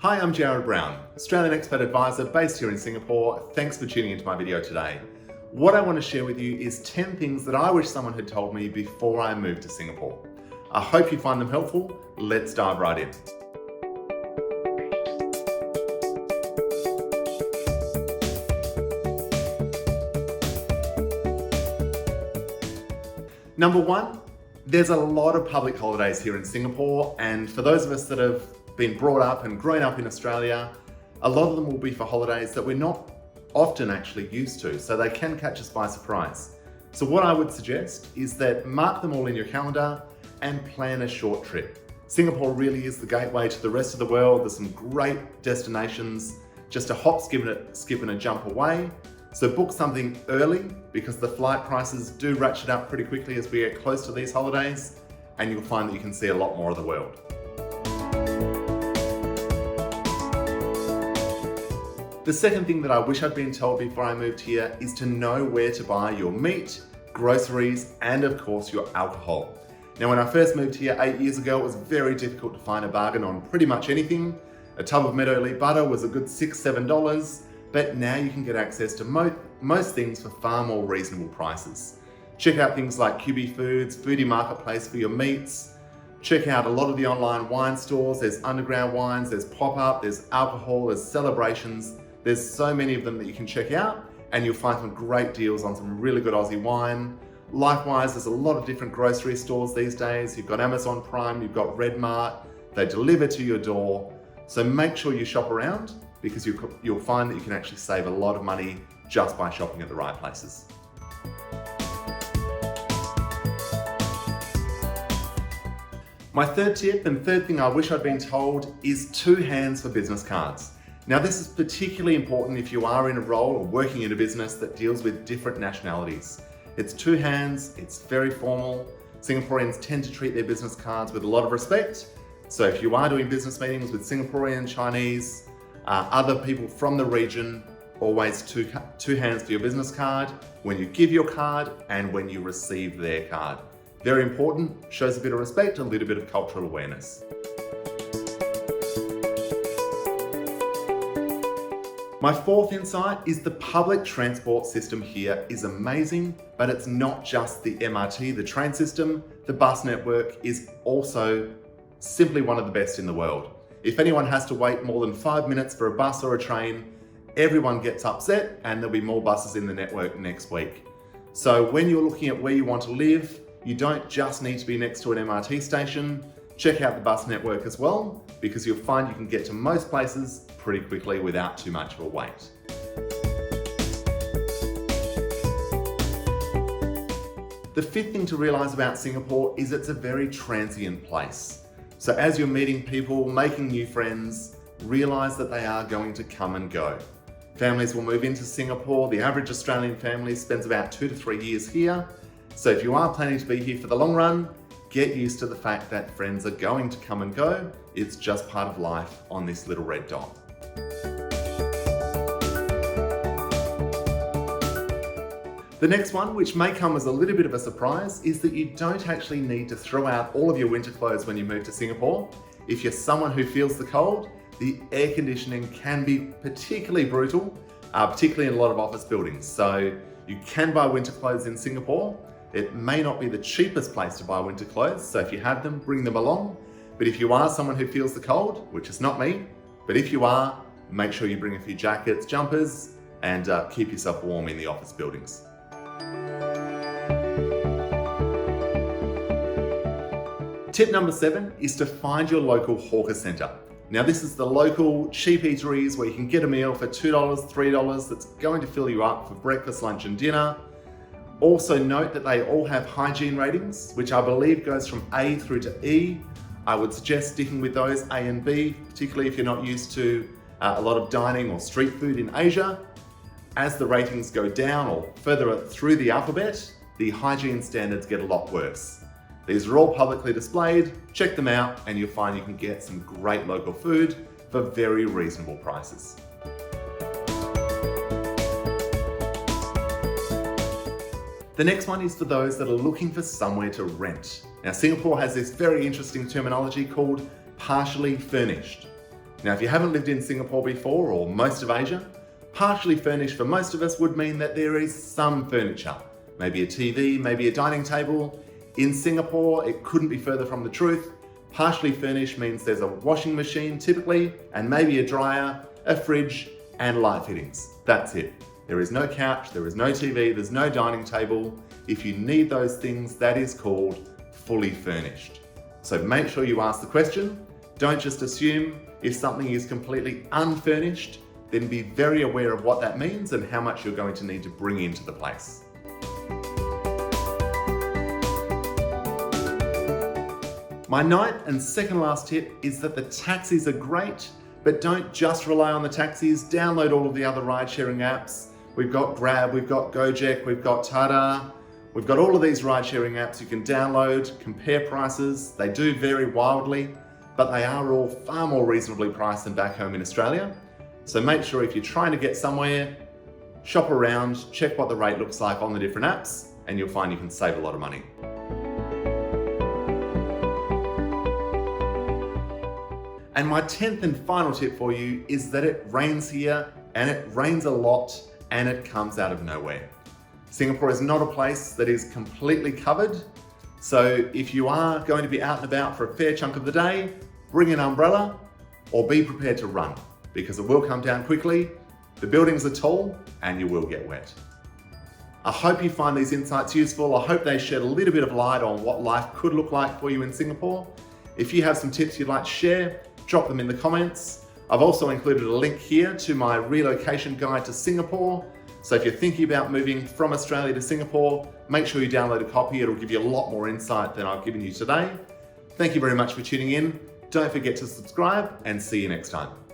Hi, I'm Jarrad Brown, Australian Expat Advisor based here in Singapore. Thanks for tuning into my video today. What I want to share with you is 10 things that I wish someone had told me before I moved to Singapore. I hope you find them helpful. Let's dive right in. Number one, there's a lot of public holidays here in Singapore, and for those of us that have been brought up and grown up in Australia, a lot of them will be for holidays that we're not often actually used to, so they can catch us by surprise. So what I would suggest is that mark them all in your calendar and plan a short trip. Singapore really is the gateway to the rest of the world. There's some great destinations, just a hop, skip and a jump away. So book something early because the flight prices do ratchet up pretty quickly as we get close to these holidays, and you'll find that you can see a lot more of the world. The second thing that I wish I'd been told before I moved here is to know where to buy your meat, groceries, and of course your alcohol. Now, when I first moved here 8 years ago, it was very difficult to find a bargain on pretty much anything. A tub of Meadow Leaf butter was a good $6, $7, but now you can get access to most things for far more reasonable prices. Check out things like QB Foods, Foodie Marketplace for your meats. Check out a lot of the online wine stores. There's underground wines, there's pop-up, there's alcohol, there's celebrations. There's so many of them that you can check out, and you'll find some great deals on some really good Aussie wine. Likewise, there's a lot of different grocery stores these days. You've got Amazon Prime, you've got Redmart, they deliver to your door. So make sure you shop around because you'll find that you can actually save a lot of money just by shopping at the right places. My third tip and third thing I wish I'd been told is 2 hands for business cards. Now, this is particularly important if you are in a role or working in a business that deals with different nationalities. It's 2 hands, it's very formal. Singaporeans tend to treat their business cards with a lot of respect. So if you are doing business meetings with Singaporean, Chinese, other people from the region, always two hands for your business card when you give your card and when you receive their card. Very important, shows a bit of respect, a little bit of cultural awareness. My fourth insight is the public transport system here is amazing, but it's not just the MRT, the train system. The bus network is also simply one of the best in the world. If anyone has to wait more than 5 minutes for a bus or a train, everyone gets upset and there'll be more buses in the network next week. So when you're looking at where you want to live, you don't just need to be next to an MRT station. Check out the bus network as well, because you'll find you can get to most places pretty quickly without too much of a wait. The fifth thing to realize about Singapore is it's a very transient place. So as you're meeting people, making new friends, realize that they are going to come and go. Families will move into Singapore. The average Australian family spends about 2 to 3 years here. So if you are planning to be here for the long run, get used to the fact that friends are going to come and go. It's just part of life on this little red dot. The next one, which may come as a little bit of a surprise, is that you don't actually need to throw out all of your winter clothes when you move to Singapore. If you're someone who feels the cold, the air conditioning can be particularly brutal, particularly in a lot of office buildings. So you can buy winter clothes in Singapore. It may not be the cheapest place to buy winter clothes, so if you have them, bring them along. But if you are someone who feels the cold, which is not me, but if you are, make sure you bring a few jackets, jumpers, and keep yourself warm in the office buildings. Tip number 7 is to find your local hawker centre. Now, this is the local cheap eateries where you can get a meal for $2, $3 that's going to fill you up for breakfast, lunch, and dinner. Also note that they all have hygiene ratings, which I believe goes from A through to E. I would suggest sticking with those A and B, particularly if you're not used to a lot of dining or street food in Asia. As the ratings go down or further through the alphabet, the hygiene standards get a lot worse. These are all publicly displayed. Check them out and you'll find you can get some great local food for very reasonable prices. The next one is for those that are looking for somewhere to rent. Now, Singapore has this very interesting terminology called partially furnished. Now, if you haven't lived in Singapore before, or most of Asia, partially furnished for most of us would mean that there is some furniture. Maybe a TV, maybe a dining table. In Singapore, it couldn't be further from the truth. Partially furnished means there's a washing machine typically, and maybe a dryer, a fridge, and light fittings. That's it. There is no couch, there is no TV, there's no dining table. If you need those things, that is called fully furnished. So make sure you ask the question. Don't just assume. If something is completely unfurnished, then be very aware of what that means and how much you're going to need to bring into the place. My ninth and second last tip is that the taxis are great, but don't just rely on the taxis. Download all of the other ride-sharing apps. We've got Grab, we've got Gojek, we've got Tata. We've got all of these ride-sharing apps you can download, compare prices. They do vary wildly, but they are all far more reasonably priced than back home in Australia. So make sure if you're trying to get somewhere, shop around, check what the rate looks like on the different apps, and you'll find you can save a lot of money. And my 10th and final tip for you is that it rains here, and it rains a lot, and it comes out of nowhere. Singapore is not a place that is completely covered. So if you are going to be out and about for a fair chunk of the day, bring an umbrella or be prepared to run, because it will come down quickly. The buildings are tall and you will get wet. I hope you find these insights useful. I hope they shed a little bit of light on what life could look like for you in Singapore. If you have some tips you'd like to share, drop them in the comments. I've also included a link here to my relocation guide to Singapore. So if you're thinking about moving from Australia to Singapore, make sure you download a copy. It'll give you a lot more insight than I've given you today. Thank you very much for tuning in. Don't forget to subscribe, and see you next time.